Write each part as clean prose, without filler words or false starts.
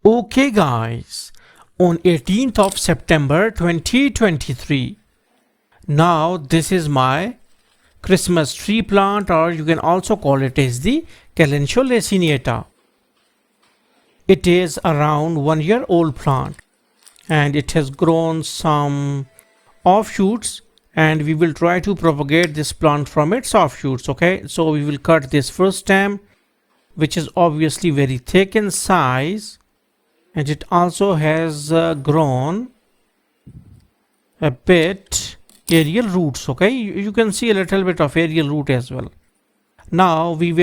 Okay guys, on 18th of September 2023, now this is my Christmas tree plant, or you can also call it as the kalanchoe laciniata. It is around 1 year old plant and it has grown some offshoots, and we will try to propagate this plant from its offshoots. Okay, so we will cut this first stem, which is obviously very thick in size, and it also has grown a bit aerial roots. Okay, you can see a little bit of aerial root as well. Now we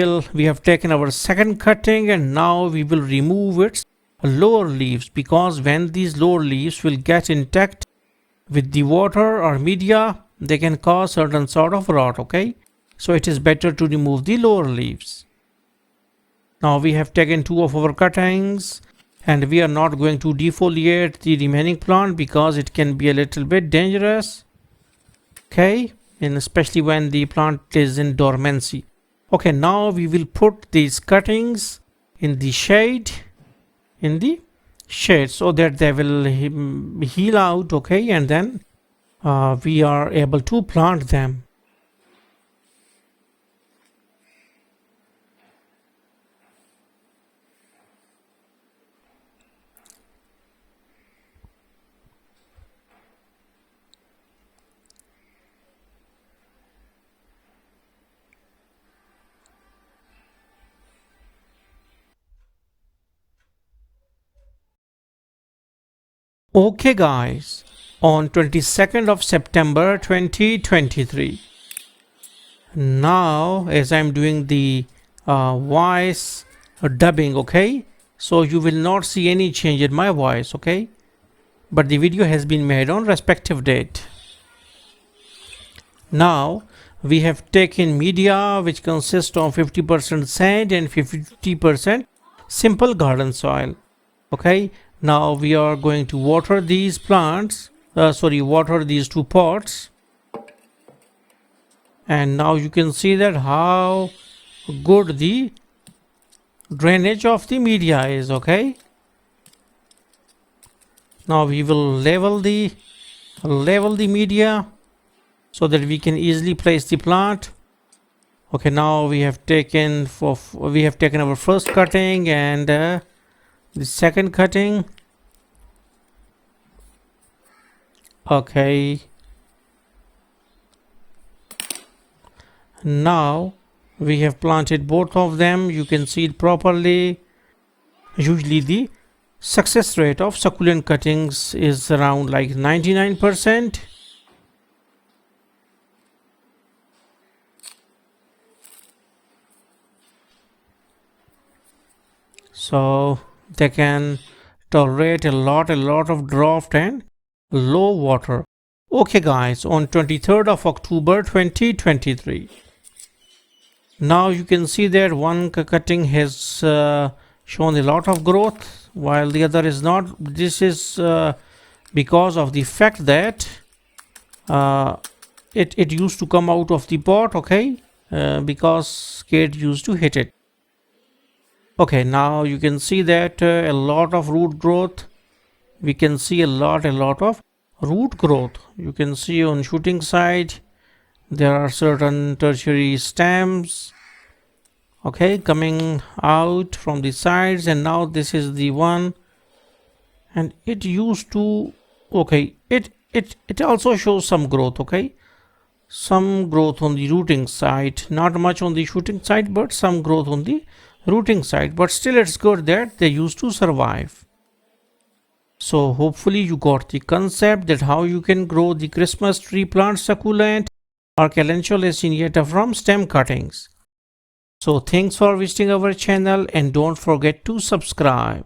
have taken our second cutting, and now we will remove its lower leaves, because when these lower leaves will get intact with the water or media, they can cause certain sort of rot. Okay, so it is better to remove the lower leaves. Now we have taken two of our cuttings, and we are not going to defoliate the remaining plant because it can be a little bit dangerous. Okay, and especially when the plant is in dormancy. Okay, now we will put these cuttings in the shade, so that they will heal out. Okay, and then we are able to plant them. Okay guys, on 22nd of September 2023, now as I'm doing the voice dubbing, okay, so you will not see any change in my voice. Okay, but the video has been made on respective date. Now we have taken media which consists of 50% sand and 50% simple garden soil. Okay, now we are going to water these plants, water these two pots, and now you can see that how good the drainage of the media is. Okay, now we will level the media so that we can easily place the plant. Okay, now we have taken our first cutting and the second cutting. Okay, now we have planted both of them. You can see it properly. Usually the success rate of succulent cuttings is around like 99%. So they can tolerate a lot of drought and low water. Okay guys, on 23rd of October 2023, now you can see that one cutting has shown a lot of growth while the other is not. This is because of the fact that it used to come out of the pot. Okay, because kid used to hit it. Okay, now you can see that a lot of root growth. We can see a lot of root growth. You can see on shooting side there are certain tertiary stems, okay, coming out from the sides, and now this is the one, and it used to, okay, it also shows some growth. Okay, some growth on the rooting side, not much on the shooting side, but some growth on the rooting side, but still it's good that they used to survive. So hopefully you got the concept that how you can grow the Christmas tree plant succulent or kalanchoe laciniata from stem cuttings. So thanks for visiting our channel, and don't forget to subscribe.